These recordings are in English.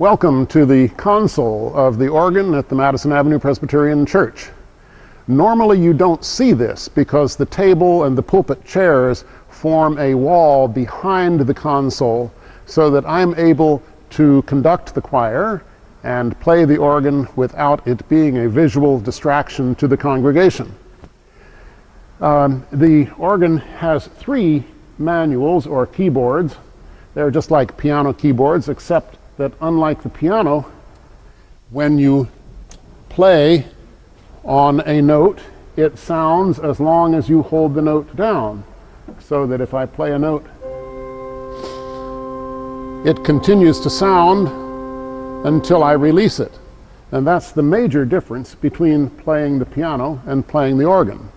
Welcome to the console of the organ at the Madison Avenue Presbyterian Church. Normally you don't see this because the table and the pulpit chairs form a wall behind the console so that I'm able to conduct the choir and play the organ without it being a visual distraction to the congregation. The organ has 3 manuals or keyboards. They're just like piano keyboards, except that unlike the piano, when you play on a note, it sounds as long as you hold the note down. So that if I play a note, it continues to sound until I release it. And that's the major difference between playing the piano and playing the organ.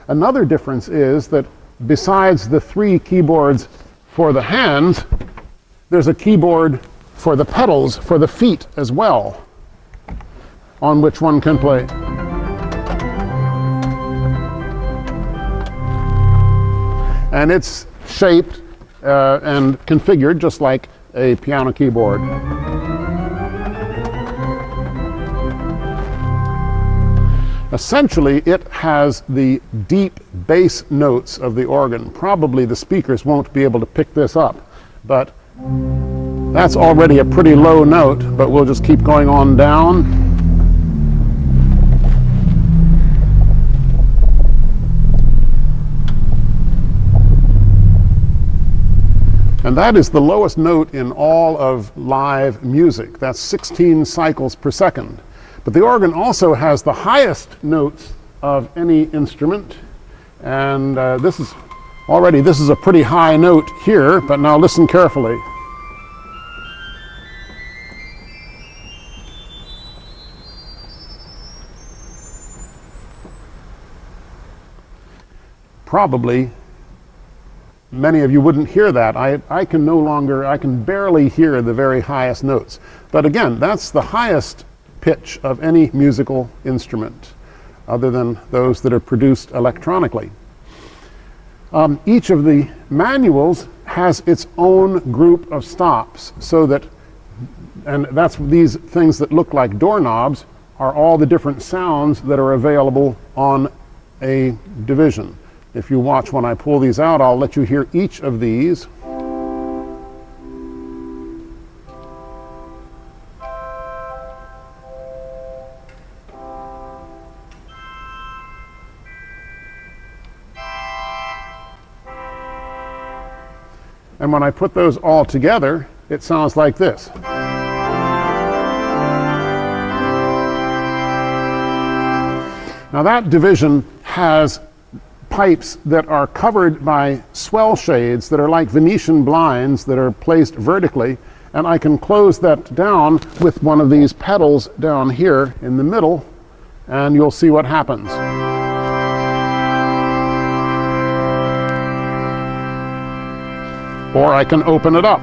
Another difference is that besides the 3 keyboards for the hands, there's a keyboard for the pedals, for the feet as well, on which one can play. And it's shaped and configured just like a piano keyboard. Essentially, it has the deep bass notes of the organ. Probably the speakers won't be able to pick this up, but that's already a pretty low note, but we'll just keep going on down. And that is the lowest note in all of live music. That's 16 cycles per second. But the organ also has the highest notes of any instrument. And this is a pretty high note here, but now listen carefully. Probably many of you wouldn't hear that. I can barely hear the very highest notes. But again, that's the highest pitch of any musical instrument, other than those that are produced electronically. Each of the manuals has its own group of stops, so that, and that's these things that look like doorknobs are all the different sounds that are available on a division. If you watch when I pull these out, I'll let you hear each of these. And when I put those all together, it sounds like this. Now that division has pipes that are covered by swell shades that are like Venetian blinds that are placed vertically, and I can close that down with one of these pedals down here in the middle, and you'll see what happens. Or I can open it up.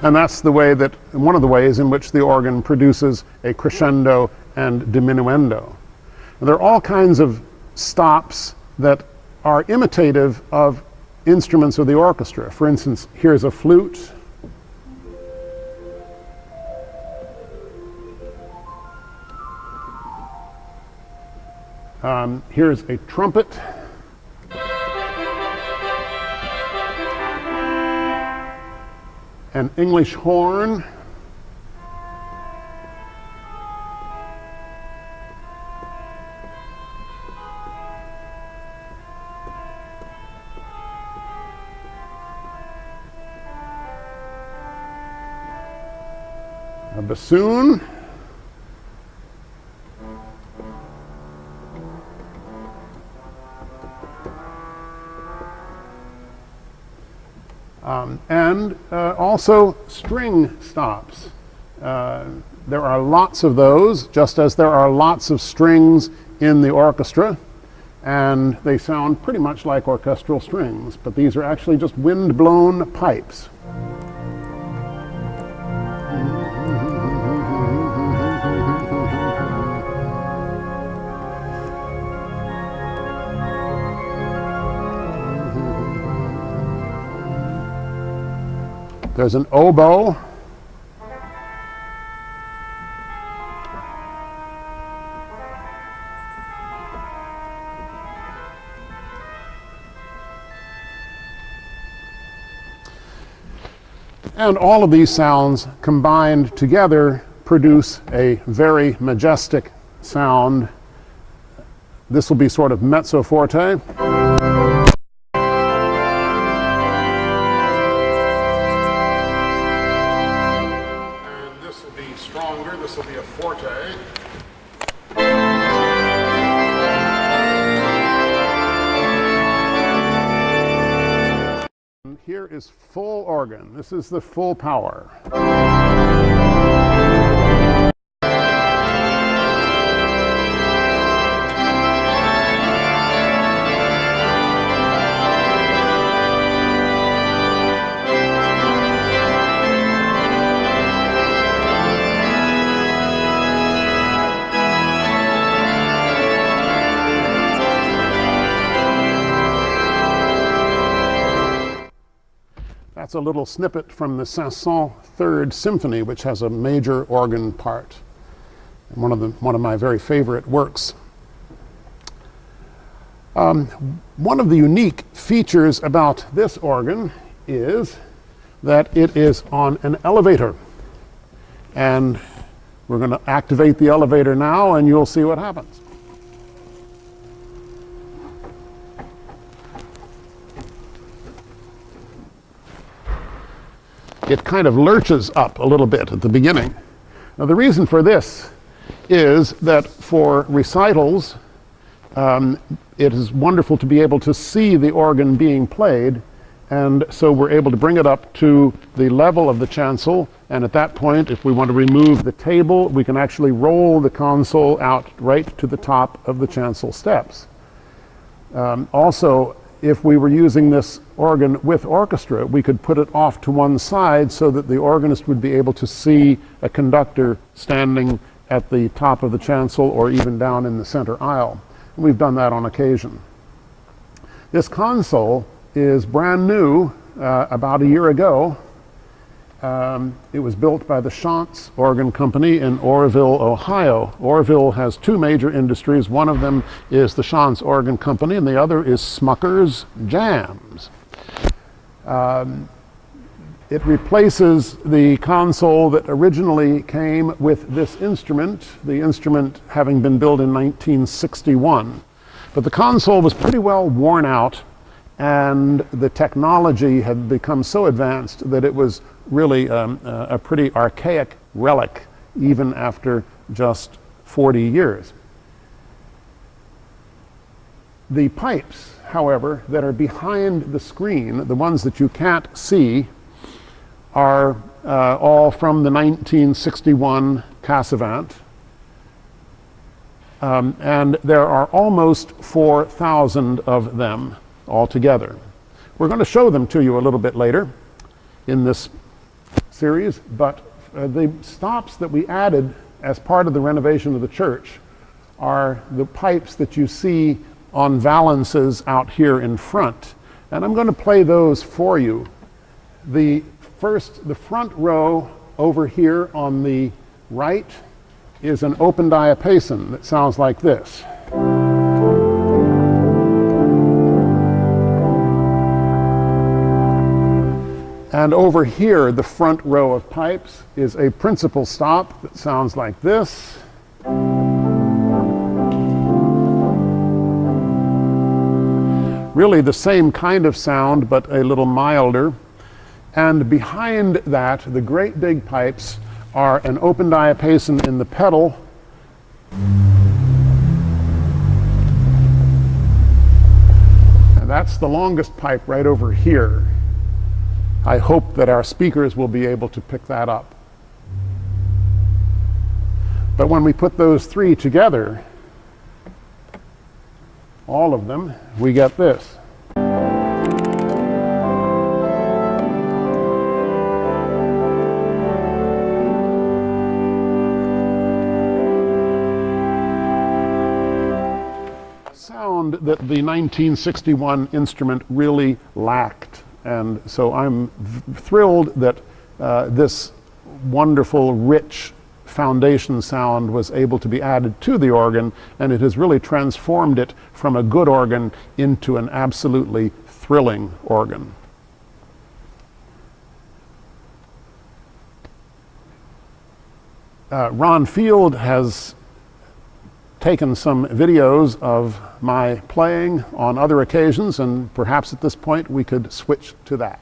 And that's the way that, one of the ways in which the organ produces a crescendo and diminuendo. And there are all kinds of stops that are imitative of instruments of the orchestra. For instance, here's a flute. Here's a trumpet. An English horn. A bassoon. And also string stops. There are lots of those, just as there are lots of strings in the orchestra, and they sound pretty much like orchestral strings, but these are actually just wind-blown pipes. There's an oboe. And all of these sounds combined together produce a very majestic sound. This will be sort of mezzo forte. And this will be stronger. This will be a forte. Here is full organ. This is the full power. That's a little snippet from the Saint-Saëns Third Symphony, which has a major organ part. One of my very favorite works. One of the unique features about this organ is that it is on an elevator. And we're going to activate the elevator now, and you'll see what happens. It kind of lurches up a little bit at the beginning. Now the reason for this is that for recitals, it is wonderful to be able to see the organ being played, and so we're able to bring it up to the level of the chancel, and at that point, if we want to remove the table, we can actually roll the console out right to the top of the chancel steps. Also, if we were using this organ with orchestra, we could put it off to one side so that the organist would be able to see a conductor standing at the top of the chancel or even down in the center aisle. And we've done that on occasion. This console is brand new, about a year ago. It was built by the Chance Organ Company in Orrville, Ohio. Orrville has two major industries. One of them is the Chance Organ Company, and the other is Smucker's Jams. It replaces the console that originally came with this instrument, the instrument having been built in 1961. But the console was pretty well worn out, and the technology had become so advanced that it was really a pretty archaic relic even after just 40 years. The pipes, however, that are behind the screen, the ones that you can't see, are all from the 1961 Cassavant. And there are almost 4,000 of them altogether. We're going to show them to you a little bit later in this series, but the stops that we added as part of the renovation of the church are the pipes that you see on valances out here in front. And I'm going to play those for you. The front row over here on the right is an open diapason that sounds like this. And over here, the front row of pipes is a principal stop that sounds like this. Really the same kind of sound, but a little milder. And behind that, the great big pipes are an open diapason in the pedal. And that's the longest pipe right over here. I hope that our speakers will be able to pick that up. But when we put those three together, all of them, we get this. Sound that the 1961 instrument really lacked. And so I'm thrilled that this wonderful, rich foundation sound was able to be added to the organ, and it has really transformed it from a good organ into an absolutely thrilling organ. Ron Field has taken some videos of my playing on other occasions, and perhaps at this point we could switch to that.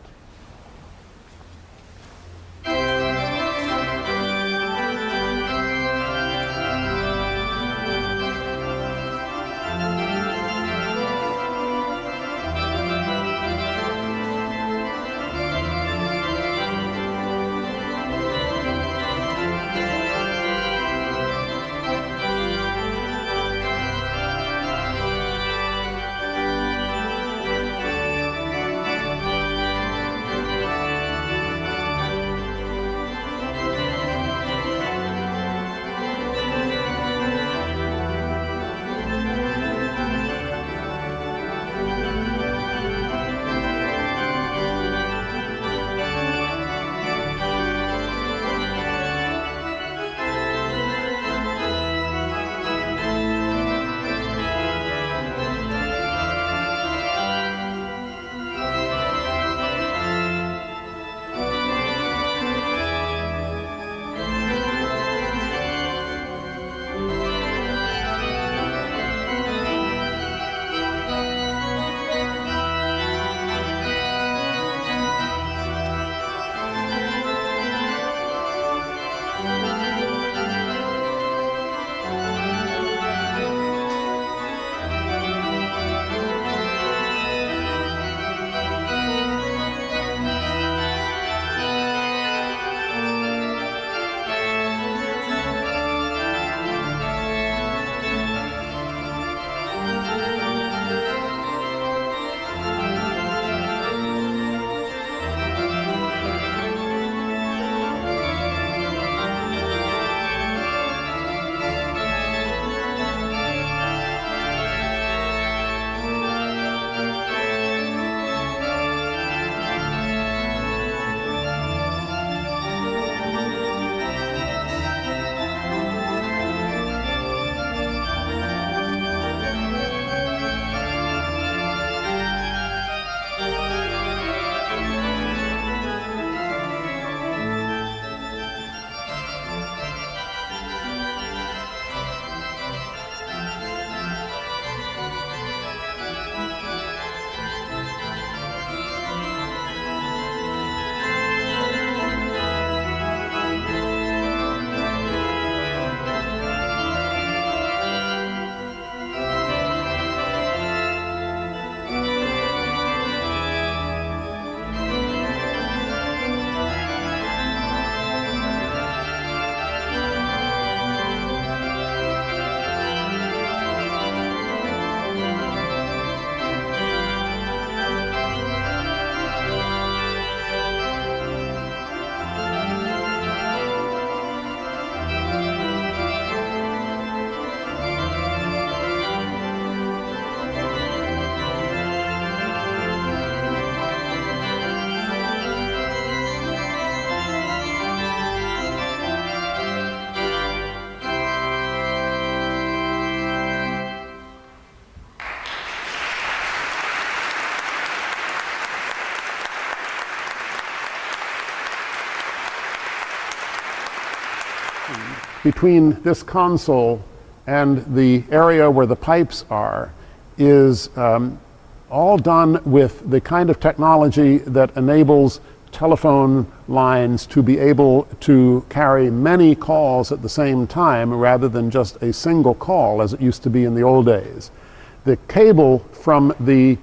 Between this console and the area where the pipes are is all done with the kind of technology that enables telephone lines to be able to carry many calls at the same time rather than just a single call as it used to be in the old days. The cable from the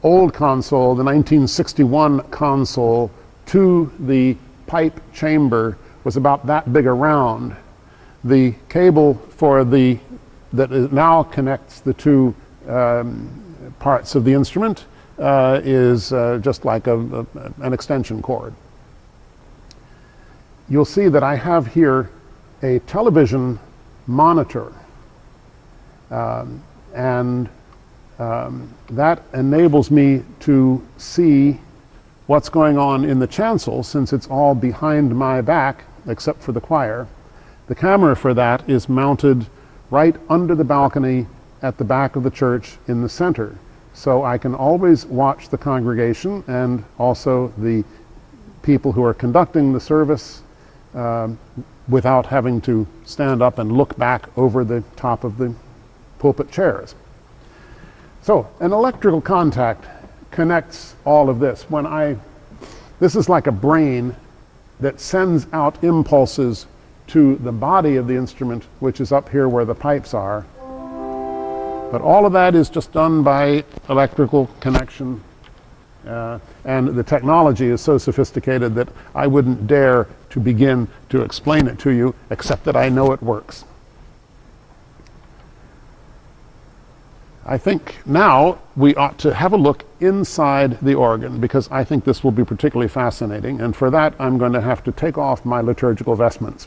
old console, the 1961 console, to the pipe chamber was about that big around. The cable for that now connects the two parts of the instrument is just like an extension cord. You'll see that I have here a television monitor, and that enables me to see what's going on in the chancel, since it's all behind my back, except for the choir. The camera for that is mounted right under the balcony at the back of the church in the center. So I can always watch the congregation and also the people who are conducting the service without having to stand up and look back over the top of the pulpit chairs. So an electrical contact connects all of this. This is like a brain that sends out impulses to the body of the instrument, which is up here where the pipes are. But all of that is just done by electrical connection, and the technology is so sophisticated that I wouldn't dare to begin to explain it to you, except that I know it works. I think now we ought to have a look inside the organ, because I think this will be particularly fascinating, and for that I'm going to have to take off my liturgical vestments.